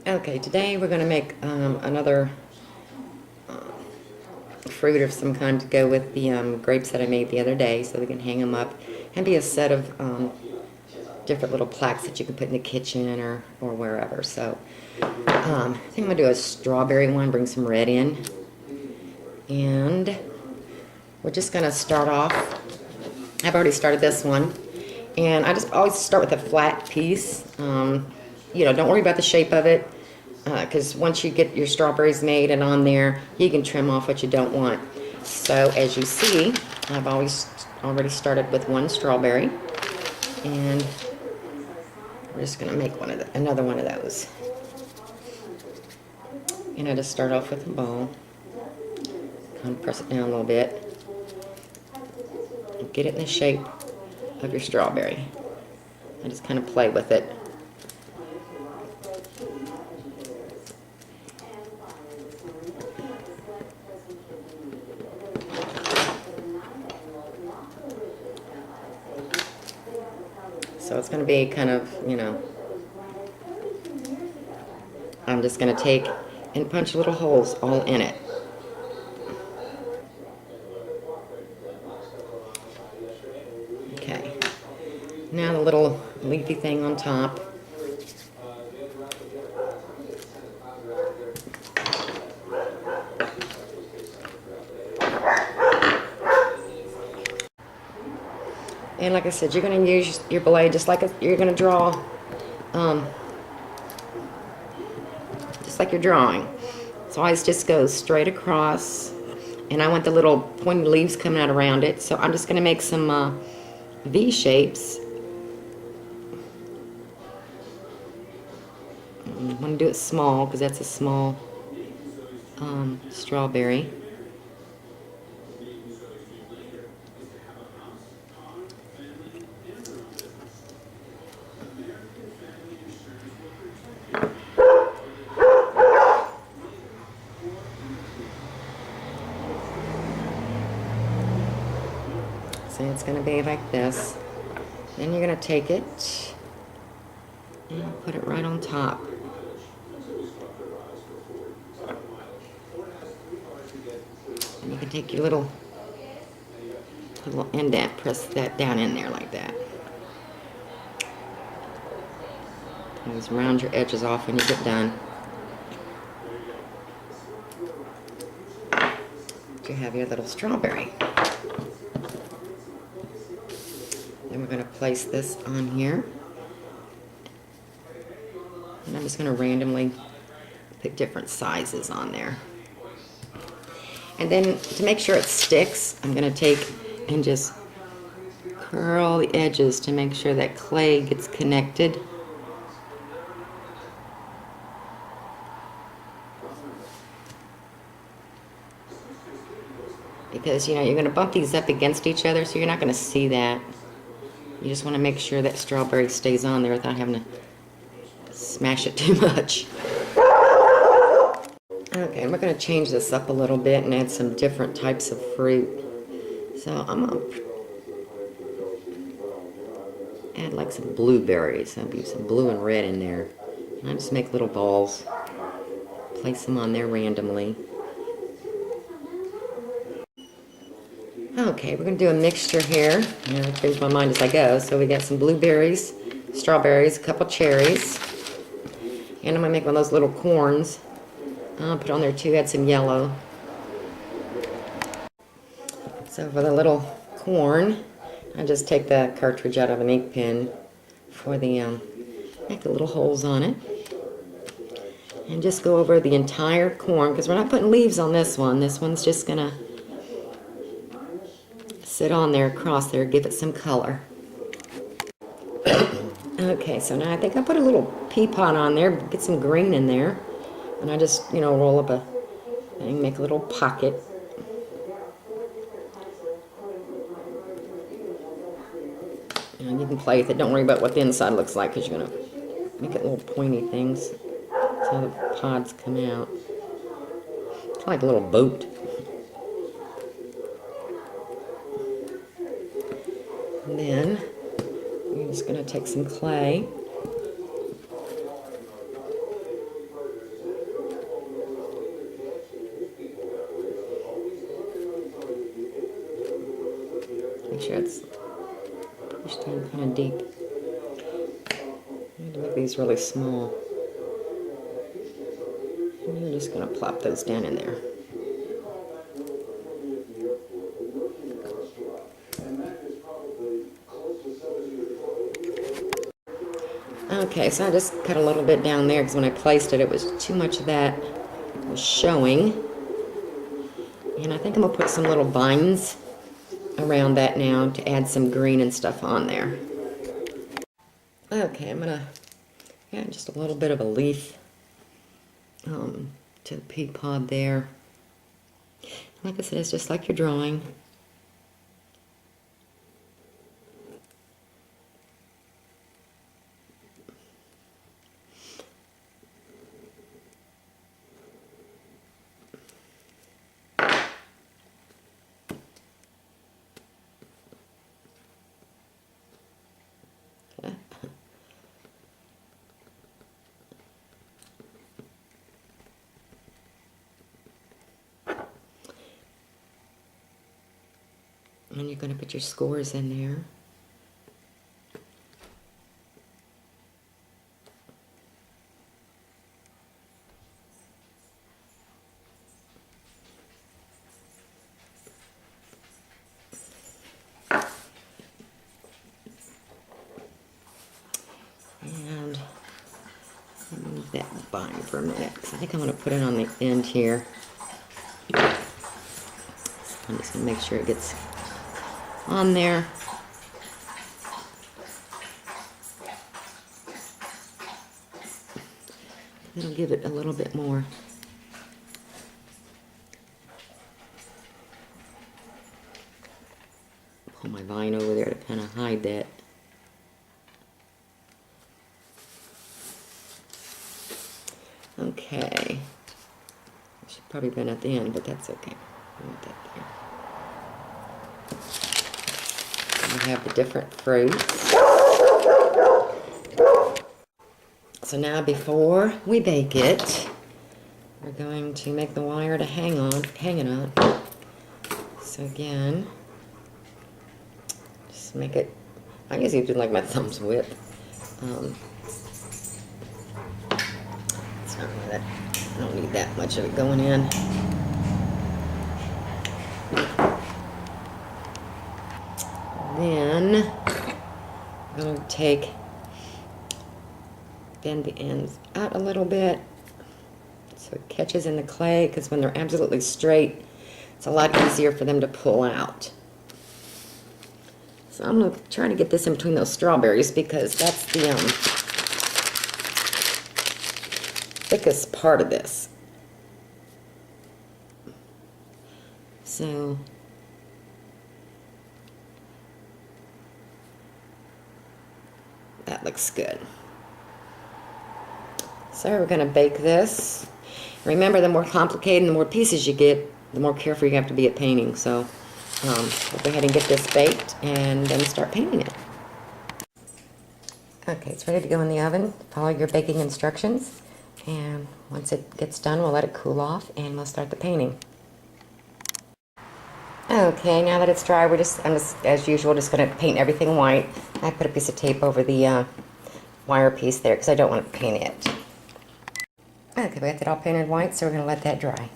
Okay, today we're going to make another fruit of some kind to go with the grapes that I made the other day so we can hang them up and be a set of different little plaques that you can put in the kitchen or wherever. So I think I'm going to do a strawberry one, bring some red in. And we're just going to start off. I've already started this one. And I just always start with a flat piece. Don't worry about the shape of it, because once you get your strawberries made and on there, you can trim off what you don't want. So as you see, I've already started with one strawberry, and we're just going to make another one of those. And I just start off with a ball, kind of press it down a little bit, and get it in the shape of your strawberry. I just kind of play with it. So it's going to be kind of, I'm just going to take and punch little holes all in it. Okay. Now the little leafy thing on top. And like I said, you're going to use your blade just like you're going to draw, just like you're drawing. So I just go straight across, and I want the little pointy leaves coming out around it. So I'm just going to make some V shapes. I want to do it small because that's a small strawberry. So it's going to be like this. Then you're going to take it and put it right on top. And you can take your little indent, press that down in there like that. And just round your edges off when you get done. You have your little strawberry. Then we're going to place this on here. And I'm just going to randomly pick different sizes on there. And then to make sure it sticks, I'm going to take and just curl the edges to make sure that clay gets connected. Because, you're going to bump these up against each other, so you're not going to see that. You just want to make sure that strawberry stays on there without having to smash it too much. Okay, we're going to change this up a little bit and add some different types of fruit. So I'm going to add like some blueberries. I'll be some blue and red in there. And I just make little balls, place them on there randomly. Okay, we're going to do a mixture here. I change my mind as I go. So we got some blueberries, strawberries, a couple cherries. And I'm going to make one of those little corns. I'll put on there too, add some yellow. So for the little corn, I just take the cartridge out of an ink pen for the, make the little holes on it. And just go over the entire corn, because we're not putting leaves on this one. This one's just going to sit on there, across there, give it some color. Okay, so now I think I put a little pea pod on there, get some green in there. And I just, roll up a thing, make a little pocket. And you can play with it. Don't worry about what the inside looks like, because you're going to make it little pointy things. That's how the pods come out. It's like a little boat. And then you're just going to take some clay. sure it's pushed in kind of deep. I need to make these really small. And you're just going to plop those down in there. Okay, so I just cut a little bit down there because when I placed it, it was too much of that was showing. And I think I'm going to put some little vines around that now to add some green and stuff on there. Okay, I'm going to add just a little bit of a leaf to the pea pod there. Like I said, it's just like you're drawing. And you're going to put your scores in there. And move that vine for a minute because I think I'm going to put it on the end here. So I'm just going to make sure it gets on there. It'll give it a little bit more. Pull my vine over there to kind of hide that. Okay. I should probably have been at the end, but that's okay. I want that there. We have the different fruits. So now before we bake it, we're going to make the wire to hang it on. So again, just make it, I usually do like my thumb's width. It's not really that, I don't need that much of it going in. Then I'm going to bend the ends out a little bit so it catches in the clay, because when they're absolutely straight, it's a lot easier for them to pull out. So I'm going to try to get this in between those strawberries because that's the thickest part of this. So that looks good. So we're going to bake this. Remember, the more complicated and the more pieces you get, the more careful you have to be at painting. So we'll go ahead and get this baked and then start painting it. Okay, it's ready to go in the oven. Follow your baking instructions. And once it gets done, we'll let it cool off and we'll start the painting. Okay, now that it's dry, I'm just, as usual, just going to paint everything white. I put a piece of tape over the wire piece there because I don't want to paint it. Okay, we got that all painted white, so we're going to let that dry.